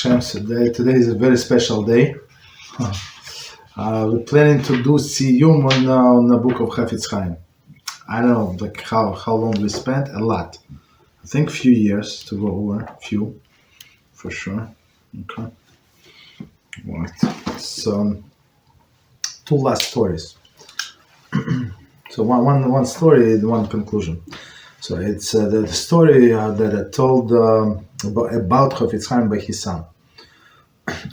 HaShem, today is a very special day. We're planning to do Siyum on the book of Chofetz Chaim. I don't know like how long we spent, a lot. I think a few years to go over, few, for sure. Okay. Right. So, two last stories. So one story, one conclusion. So it's the story that I told about Chofetz Chaim by his son.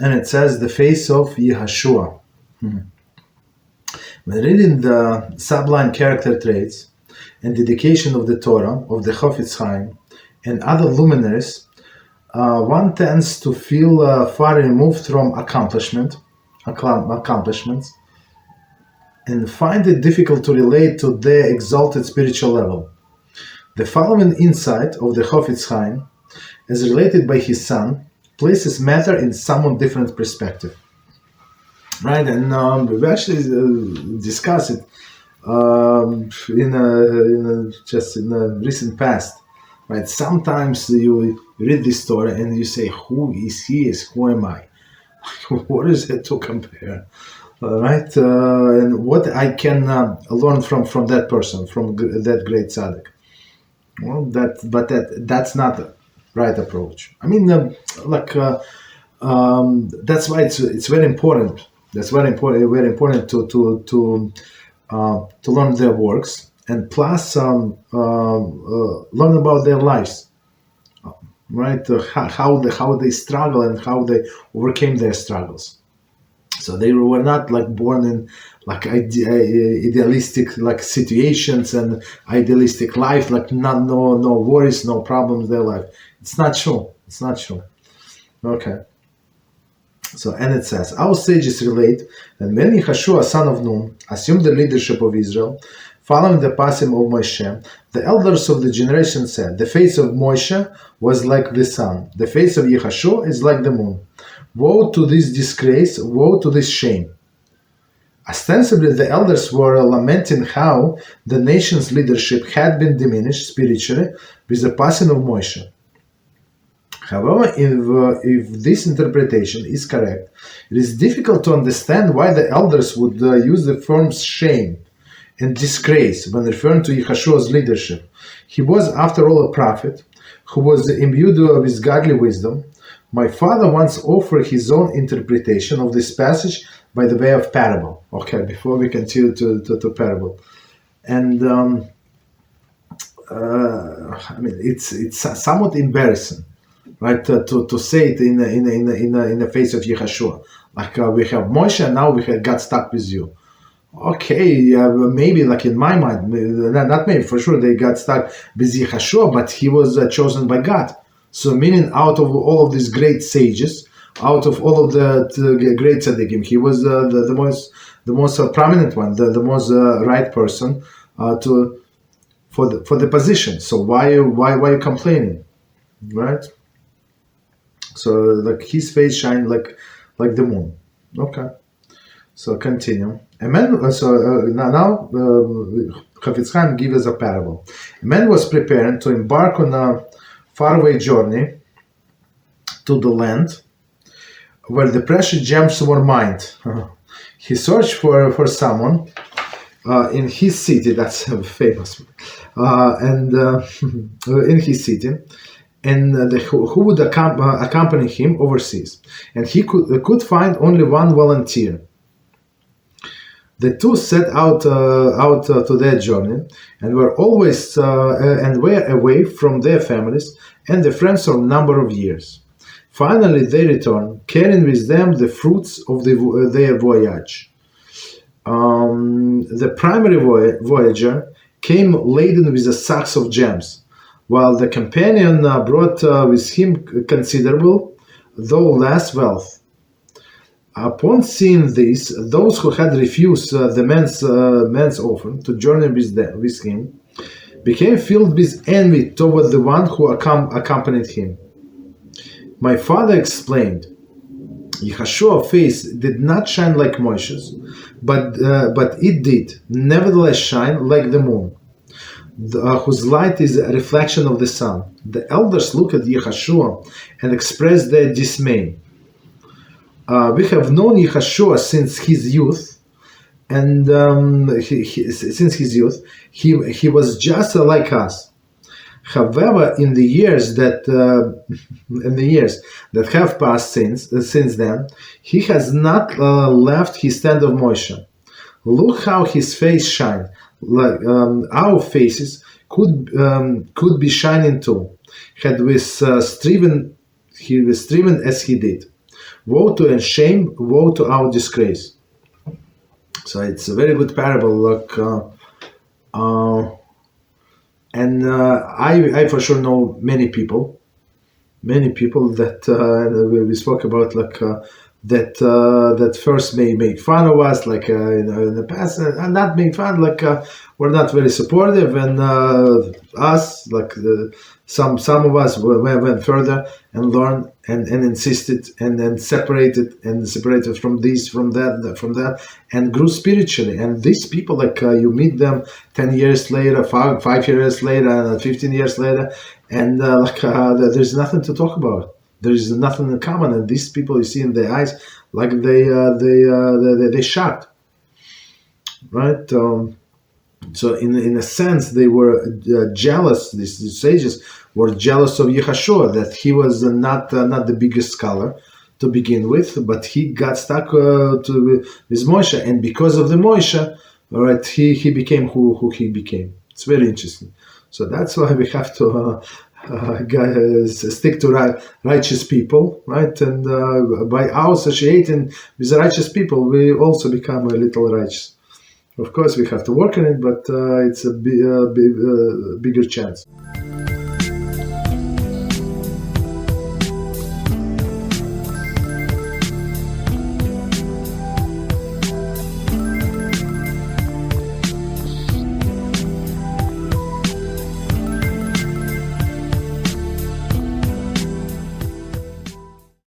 And it says, the face of Yehoshua. When reading the sublime character traits and dedication of the Torah, of the Chofetz Chaim, and other luminaries, one tends to feel far removed from accomplishments, and find it difficult to relate to their exalted spiritual level. The following insight of the Chofetz Chaim, as related by his son, places matter in somewhat different perspective. Right, and we actually discussed it in the recent past. Right, sometimes you read this story and you say, "Who is he? Who am I? What is it to compare?" Right, and what I can learn from that person, from that great tzaddik. Well, that's not the right approach. I mean, that's why it's very important. That's very important to learn their works, and plus learn about their lives, right? How they struggle and how they overcame their struggles. So they were not like born in like idealistic like situations and idealistic life, like no worries, no problems in their life. It's not true. It's not true. Okay. So, and it says, our sages relate that when Yehoshua, son of Nun, assumed the leadership of Israel, following the passing of Moshe, the elders of the generation said, the face of Moshe was like the sun, the face of Yehoshua is like the moon. Woe to this disgrace, woe to this shame. Ostensibly, the elders were lamenting how the nation's leadership had been diminished spiritually with the passing of Moshe. However, if this interpretation is correct, it is difficult to understand why the elders would use the terms shame and disgrace when referring to Yehoshua's leadership. He was, after all, a prophet who was imbued with godly wisdom. My father once offered his own interpretation of this passage by the way of parable. Okay, before we continue to parable. And I mean, it's somewhat embarrassing, right? To say it in the face of Yehoshua, like we have Moshe, and now we have got stuck with you. Okay, maybe like in my mind, not maybe, for sure they got stuck with Yehoshua, but he was chosen by God. So meaning, out of all of these great sages, out of all of the great tzaddikim, he was the most prominent one, the most right person for the position. So why are you complaining, right? So like his face shined like the moon. Okay. So continue. A man. Now Chofetz Chaim gives us a parable. A man was preparing to embark on a faraway journey to the land where the precious gems were mined. He searched for someone in his city. That's famous. In his city. And who would accompany him overseas, and he could find only one volunteer. The two set out to their journey, and were always away from their families and their friends for a number of years. Finally, they returned, carrying with them the fruits of their voyage. The primary voyager came laden with the sacks of gems, while the companion brought with him considerable, though less, wealth. Upon seeing this, those who had refused the man's offer to journey with him became filled with envy toward the one who accompanied him. My father explained, Yehoshua's face did not shine like Moshe's, but it did nevertheless shine like the moon. whose light is a reflection of the sun. The elders look at Yehoshua and express their dismay. We have known Yehoshua since his youth, and since his youth, he was just like us. However, in the years that have passed since then, he has not left his stand of Moshe. Look how his face shines. Like our faces could be shining too, had we striven as he did. Woe to and shame, woe to our disgrace. So it's a very good parable. Look, I for sure know many people that we spoke about, like that first may make fun of us, like in the past, and not make fun, like we're not very supportive, and us, like some of us went further and learned and insisted and then separated from this, from that, and grew spiritually. And these people, like you meet them 10 years later, 5 years later, and 15 years later, and there's nothing to talk about. There is nothing in common, and these people you see in their eyes, like they shocked, right? So in a sense, they were jealous. These sages were jealous of Yehoshua, that he was not the biggest scholar to begin with, but he got stuck with Moshe, and because of the Moshe, right, he became who he became. It's very interesting. So that's why we have to stick to righteous people, right? And by our associating with righteous people, we also become a little righteous. Of course, we have to work on it, but it's a bigger chance.